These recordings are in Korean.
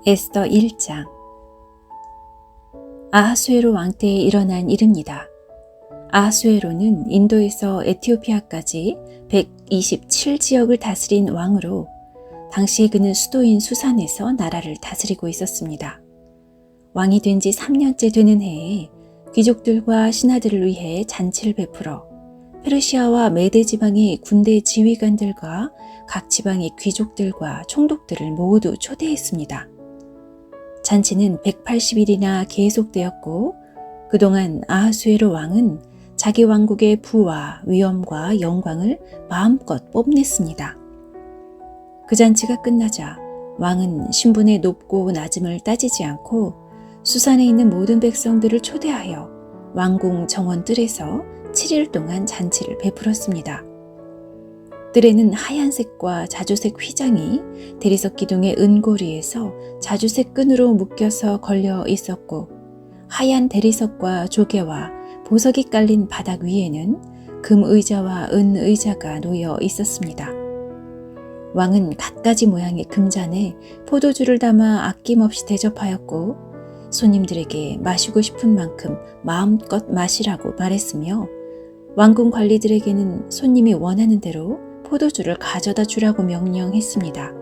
에스더 1장. 아하수에로 왕 때에 일어난 일입니다. 아하수에로는 인도에서 에티오피아까지 127지역을 다스린 왕으로 당시 그는 수도인 수산에서 나라를 다스리고 있었습니다. 왕이 된 지 3년째 되는 해에 귀족들과 신하들을 위해 잔치를 베풀어 페르시아와 메데 지방의 군대 지휘관들과 각 지방의 귀족들과 총독들을 모두 초대했습니다. 잔치는 180일이나 계속되었고 그동안 아하수에로 왕은 자기 왕국의 부와 위엄과 영광을 마음껏 뽐냈습니다. 그 잔치가 끝나자 왕은 신분의 높고 낮음을 따지지 않고 수산에 있는 모든 백성들을 초대하여 왕궁 정원 뜰에서 7일 동안 잔치를 베풀었습니다. 뜰에는 하얀색과 자주색 휘장이 대리석 기둥의 은고리에서 자주색 끈으로 묶여서 걸려 있었고 하얀 대리석과 조개와 보석이 깔린 바닥 위에는 금 의자와 은 의자가 놓여 있었습니다. 왕은 갖가지 모양의 금잔에 포도주를 담아 아낌없이 대접하였고 손님들에게 마시고 싶은 만큼 마음껏 마시라고 말했으며 왕궁 관리들에게는 손님이 원하는 대로 포도주를 가져다 주라고 명령했습니다.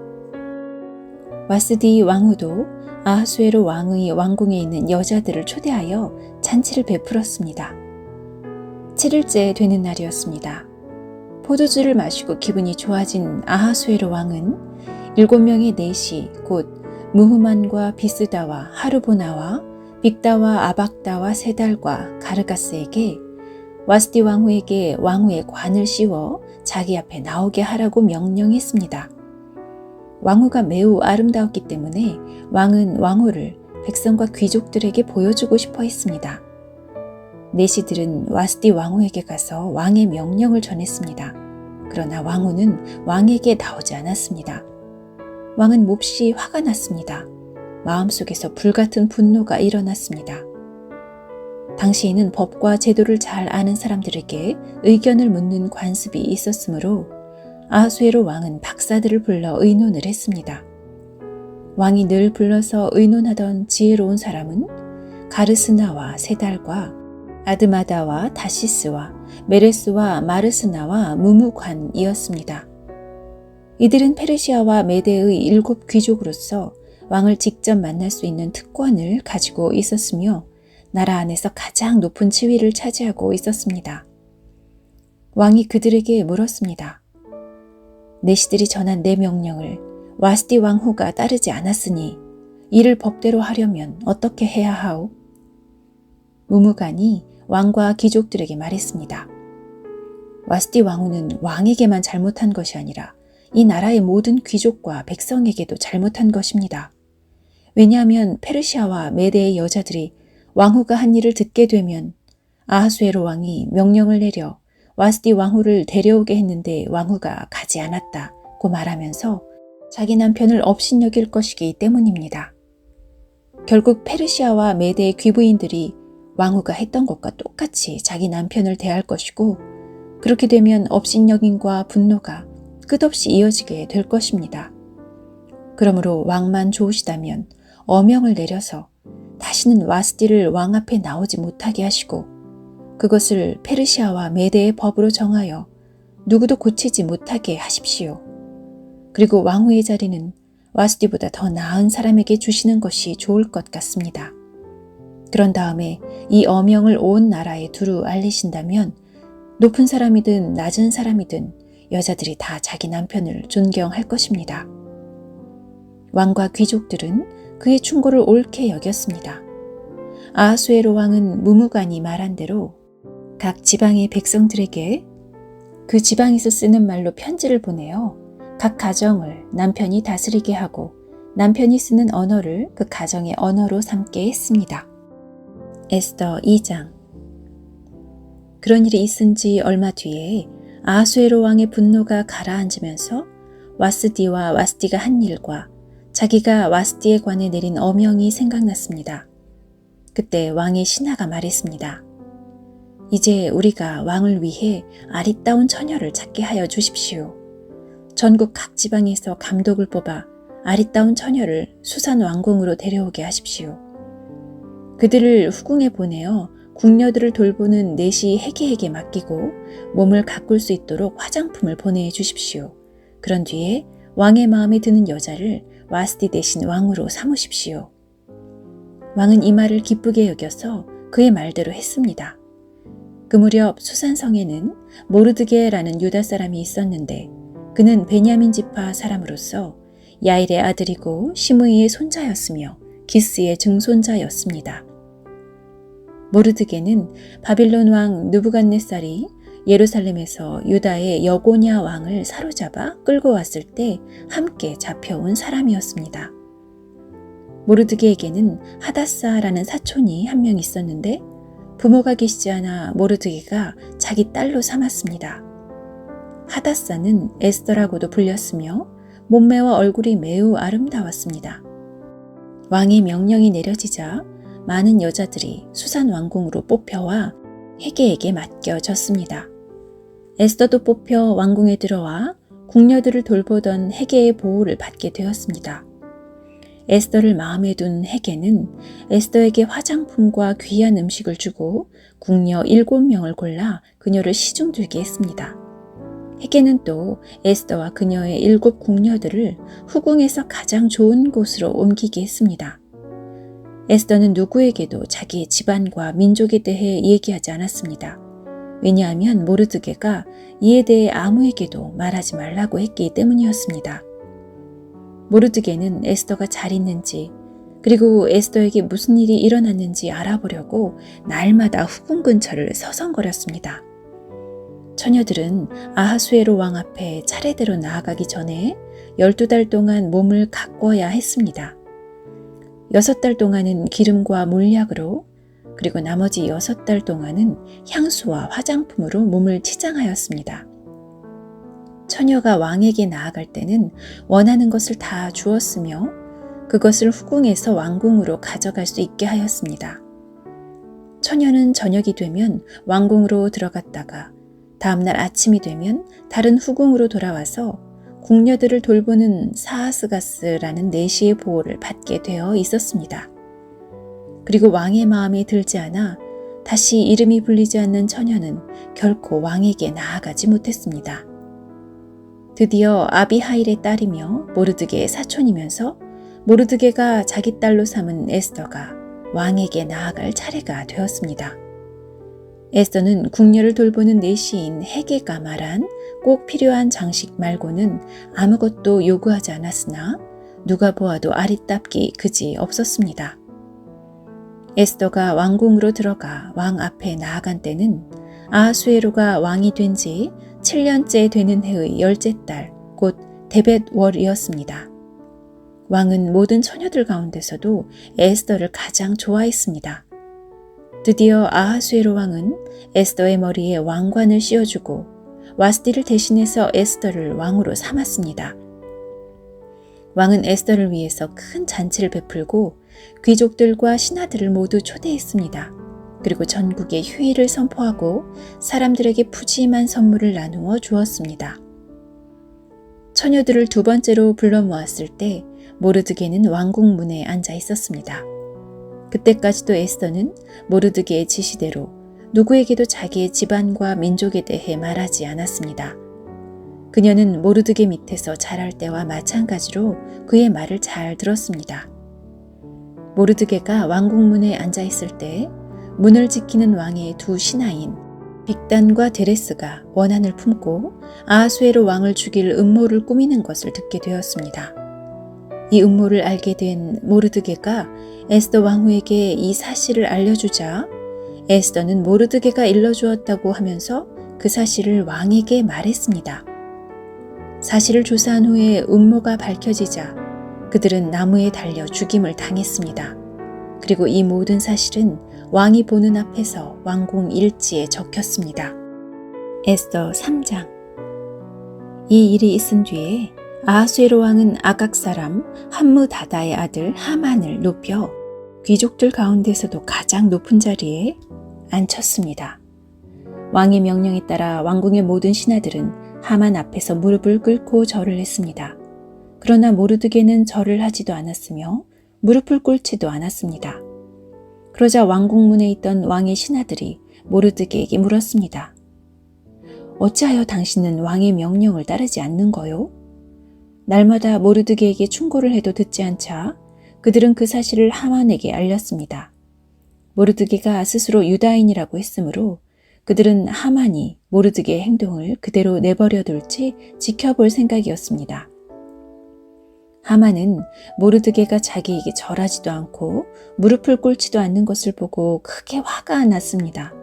와스디 왕후도 아하수에로 왕의 왕궁에 있는 여자들을 초대하여 잔치를 베풀었습니다. 7일째 되는 날이었습니다. 포도주를 마시고 기분이 좋아진 아하수에로 왕은 7명의 내시 곧 무흐만과 비스다와 하르보나와 빅다와 아박다와 세달과 가르가스에게 와스디 왕후에게 왕후의 관을 씌워 자기 앞에 나오게 하라고 명령했습니다. 왕후가 매우 아름다웠기 때문에 왕은 왕후를 백성과 귀족들에게 보여주고 싶어 했습니다. 내시들은 와스디 왕후에게 가서 왕의 명령을 전했습니다. 그러나 왕후는 왕에게 나오지 않았습니다. 왕은 몹시 화가 났습니다. 마음속에서 불같은 분노가 일어났습니다. 당시에는 법과 제도를 잘 아는 사람들에게 의견을 묻는 관습이 있었으므로 아하수에로 왕은 박사들을 불러 의논을 했습니다. 왕이 늘 불러서 의논하던 지혜로운 사람은 가르스나와 세달과 아드마다와 다시스와 메레스와 마르스나와 무무관이었습니다. 이들은 페르시아와 메데의 7 귀족으로서 왕을 직접 만날 수 있는 특권을 가지고 있었으며 나라 안에서 가장 높은 지위를 차지하고 있었습니다. 왕이 그들에게 물었습니다. 내시들이 전한 내 명령을 와스디 왕후가 따르지 않았으니 이를 법대로 하려면 어떻게 해야 하오? 무무관이 왕과 귀족들에게 말했습니다. 와스디 왕후는 왕에게만 잘못한 것이 아니라 이 나라의 모든 귀족과 백성에게도 잘못한 것입니다. 왜냐하면 페르시아와 메데의 여자들이 왕후가 한 일을 듣게 되면 아하수에로 왕이 명령을 내려 와스디 왕후를 데려오게 했는데 왕후가 가지 않았다고 말하면서 자기 남편을 업신여길 것이기 때문입니다. 결국 페르시아와 메데의 귀부인들이 왕후가 했던 것과 똑같이 자기 남편을 대할 것이고 그렇게 되면 업신여김과 분노가 끝없이 이어지게 될 것입니다. 그러므로 왕만 좋으시다면 어명을 내려서 다시는 와스디를 왕 앞에 나오지 못하게 하시고 그것을 페르시아와 메데의 법으로 정하여 누구도 고치지 못하게 하십시오. 그리고 왕후의 자리는 와스디보다 더 나은 사람에게 주시는 것이 좋을 것 같습니다. 그런 다음에 이 어명을 온 나라에 두루 알리신다면 높은 사람이든 낮은 사람이든 여자들이 다 자기 남편을 존경할 것입니다. 왕과 귀족들은 그의 충고를 옳게 여겼습니다. 아하수에로 왕은 무무관이 말한 대로 각 지방의 백성들에게 그 지방에서 쓰는 말로 편지를 보내어 각 가정을 남편이 다스리게 하고 남편이 쓰는 언어를 그 가정의 언어로 삼게 했습니다. 에스더 2장. 그런 일이 있은 지 얼마 뒤에 아하수에로 왕의 분노가 가라앉으면서 와스디와 와스디가 한 일과 자기가 와스디에 관해 내린 어명이 생각났습니다. 그때 왕의 신하가 말했습니다. 이제 우리가 왕을 위해 아리따운 처녀를 찾게 하여 주십시오. 전국 각 지방에서 감독을 뽑아 아리따운 처녀를 수산 왕궁으로 데려오게 하십시오. 그들을 후궁에 보내어 궁녀들을 돌보는 내시 헤게에게 맡기고 몸을 가꿀 수 있도록 화장품을 보내주십시오. 그런 뒤에 왕의 마음에 드는 여자를 와스티 대신 왕으로 삼으십시오. 왕은 이 말을 기쁘게 여겨서 그의 말대로 했습니다. 그 무렵 수산성에는 모르드게라는 유다 사람이 있었는데 그는 베냐민 지파 사람으로서 야일의 아들이고 시므이의 손자였으며 기스의 증손자였습니다. 모르드게는 바빌론 왕 느부갓네살이 예루살렘에서 유다의 여고냐 왕을 사로잡아 끌고 왔을 때 함께 잡혀온 사람이었습니다. 모르드게에게는 하다사라는 사촌이 한 명 있었는데 부모가 계시지 않아 모르드게가 자기 딸로 삼았습니다. 하다사는 에스더라고도 불렸으며 몸매와 얼굴이 매우 아름다웠습니다. 왕의 명령이 내려지자 많은 여자들이 수산 왕궁으로 뽑혀와 헤게에게 맡겨졌습니다. 에스더도 뽑혀 왕궁에 들어와 궁녀들을 돌보던 헤게의 보호를 받게 되었습니다. 에스더를 마음에 둔 헤게는 에스더에게 화장품과 귀한 음식을 주고 궁녀 7명을 골라 그녀를 시중들게 했습니다. 헤게는 또 에스더와 그녀의 7 궁녀들을 후궁에서 가장 좋은 곳으로 옮기게 했습니다. 에스더는 누구에게도 자기의 집안과 민족에 대해 얘기하지 않았습니다. 왜냐하면 모르드게가 이에 대해 아무에게도 말하지 말라고 했기 때문이었습니다. 모르드게는 에스더가 잘 있는지 그리고 에스더에게 무슨 일이 일어났는지 알아보려고 날마다 후궁 근처를 서성거렸습니다. 처녀들은 아하수에로 왕 앞에 차례대로 나아가기 전에 12달 동안 몸을 가꿔야 했습니다. 6달 동안은 기름과 물약으로 그리고 나머지 6달 동안은 향수와 화장품으로 몸을 치장하였습니다. 처녀가 왕에게 나아갈 때는 원하는 것을 다 주었으며 그것을 후궁에서 왕궁으로 가져갈 수 있게 하였습니다. 처녀는 저녁이 되면 왕궁으로 들어갔다가 다음날 아침이 되면 다른 후궁으로 돌아와서 궁녀들을 돌보는 사하스가스라는 내시의 보호를 받게 되어 있었습니다. 그리고 왕의 마음에 들지 않아 다시 이름이 불리지 않는 처녀는 결코 왕에게 나아가지 못했습니다. 드디어 아비하일의 딸이며 모르드게의 사촌이면서 모르드게가 자기 딸로 삼은 에스더가 왕에게 나아갈 차례가 되었습니다. 에스더는 궁녀를 돌보는 내시인 헤게가 말한 꼭 필요한 장식 말고는 아무것도 요구하지 않았으나 누가 보아도 아리답기 그지 없었습니다. 에스더가 왕궁으로 들어가 왕 앞에 나아간 때는 아하수에로가 왕이 된 지 7년째 되는 해의 10째 달, 곧 데벳월이었습니다. 왕은 모든 처녀들 가운데서도 에스더를 가장 좋아했습니다. 드디어 아하수에로 왕은 에스더의 머리에 왕관을 씌워주고 와스티를 대신해서 에스더를 왕으로 삼았습니다. 왕은 에스더를 위해서 큰 잔치를 베풀고 귀족들과 신하들을 모두 초대했습니다. 그리고 전국에 휴일을 선포하고 사람들에게 푸짐한 선물을 나누어 주었습니다. 처녀들을 2번째로 불러 모았을 때 모르드게는 왕궁 문에 앉아 있었습니다. 그때까지도 에스더는 모르드게의 지시대로 누구에게도 자기의 집안과 민족에 대해 말하지 않았습니다. 그녀는 모르드게 밑에서 자랄 때와 마찬가지로 그의 말을 잘 들었습니다. 모르드게가 왕궁 문에 앉아 있을 때 문을 지키는 왕의 2 신하인 빅단과 데레스가 원한을 품고 아하수에로 왕을 죽일 음모를 꾸미는 것을 듣게 되었습니다. 이 음모를 알게 된 모르드게가 에스더 왕후에게 이 사실을 알려주자 에스더는 모르드게가 일러주었다고 하면서 그 사실을 왕에게 말했습니다. 사실을 조사한 후에 음모가 밝혀지자 그들은 나무에 달려 죽임을 당했습니다. 그리고 이 모든 사실은 왕이 보는 앞에서 왕궁 일지에 적혔습니다. 에스더 3장. 이 일이 있은 뒤에 아하수에로 왕은 아각 사람 함므다다의 아들 하만을 높여 귀족들 가운데서도 가장 높은 자리에 앉혔습니다. 왕의 명령에 따라 왕궁의 모든 신하들은 하만 앞에서 무릎을 꿇고 절을 했습니다. 그러나 모르드게는 절을 하지도 않았으며 무릎을 꿇지도 않았습니다. 그러자 왕궁문에 있던 왕의 신하들이 모르드게에게 물었습니다. 어찌하여 당신은 왕의 명령을 따르지 않는 거요? 날마다 모르드게에게 충고를 해도 듣지 않자 그들은 그 사실을 하만에게 알렸습니다. 모르드게가 스스로 유다인이라고 했으므로 그들은 하만이 모르드게의 행동을 그대로 내버려 둘지 지켜볼 생각이었습니다. 하만은 모르드게가 자기에게 절하지도 않고 무릎을 꿇지도 않는 것을 보고 크게 화가 났습니다.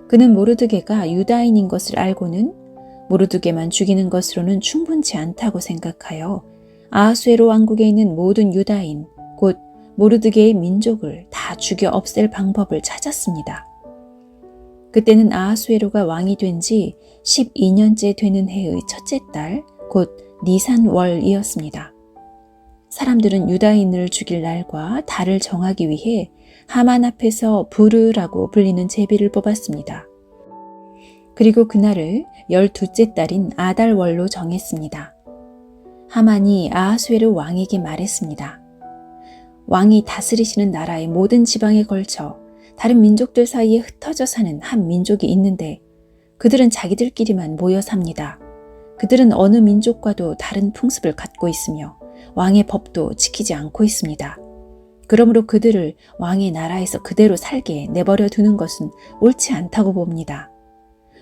그는 모르드게가 유다인인 것을 알고는 모르드게만 죽이는 것으로는 충분치 않다고 생각하여 아하수에로 왕국에 있는 모든 유다인, 곧 모르드게의 민족을 다 죽여 없앨 방법을 찾았습니다. 그때는 아하수에로가 왕이 된 지 12년째 되는 해의 첫째 달, 곧 니산월이었습니다. 사람들은 유다인을 죽일 날과 달을 정하기 위해 하만 앞에서 부르라고 불리는 제비를 뽑았습니다. 그리고 그날을 12째 달인 아달월로 정했습니다. 하만이 아하수에로 왕에게 말했습니다. 왕이 다스리시는 나라의 모든 지방에 걸쳐 다른 민족들 사이에 흩어져 사는 한 민족이 있는데 그들은 자기들끼리만 모여 삽니다. 그들은 어느 민족과도 다른 풍습을 갖고 있으며 왕의 법도 지키지 않고 있습니다. 그러므로 그들을 왕의 나라에서 그대로 살게 내버려 두는 것은 옳지 않다고 봅니다.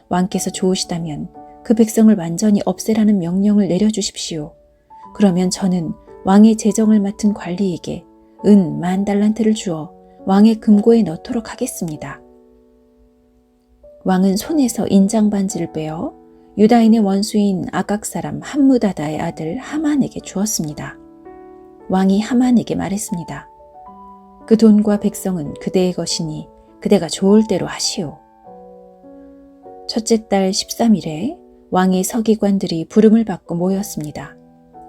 왕께서 좋으시다면 그 백성을 완전히 없애라는 명령을 내려주십시오. 그러면 저는 왕의 재정을 맡은 관리에게 은 10,000달란트를 주어 왕의 금고에 넣도록 하겠습니다. 왕은 손에서 인장 반지를 빼어 유다인의 원수인 아각 사람 함무다다의 아들 하만에게 주었습니다. 왕이 하만에게 말했습니다. 그 돈과 백성은 그대의 것이니 그대가 좋을 대로 하시오. 첫째 달 13일에 왕의 서기관들이 부름을 받고 모였습니다.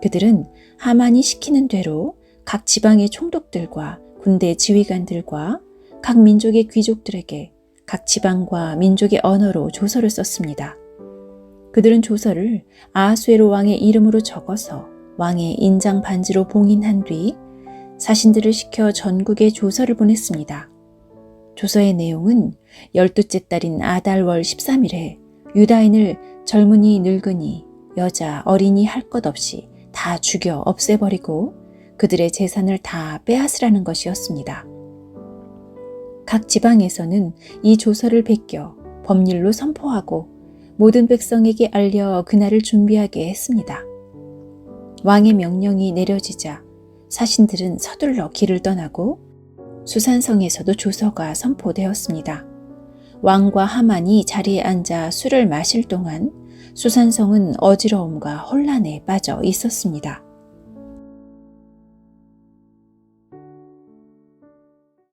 그들은 하만이 시키는 대로 각 지방의 총독들과 군대 지휘관들과 각 민족의 귀족들에게 각 지방과 민족의 언어로 조서를 썼습니다. 그들은 조서를 아하수에로 왕의 이름으로 적어서 왕의 인장 반지로 봉인한 뒤 사신들을 시켜 전국에 조서를 보냈습니다. 조서의 내용은 12째 달인 아달월 13일에 유다인을 젊은이 늙은이 여자 어린이 할 것 없이 다 죽여 없애버리고 그들의 재산을 다 빼앗으라는 것이었습니다. 각 지방에서는 이 조서를 베껴 법률로 선포하고 모든 백성에게 알려 그날을 준비하게 했습니다. 왕의 명령이 내려지자 사신들은 서둘러 길을 떠나고 수산성에서도 조서가 선포되었습니다. 왕과 하만이 자리에 앉아 술을 마실 동안 수산성은 어지러움과 혼란에 빠져 있었습니다.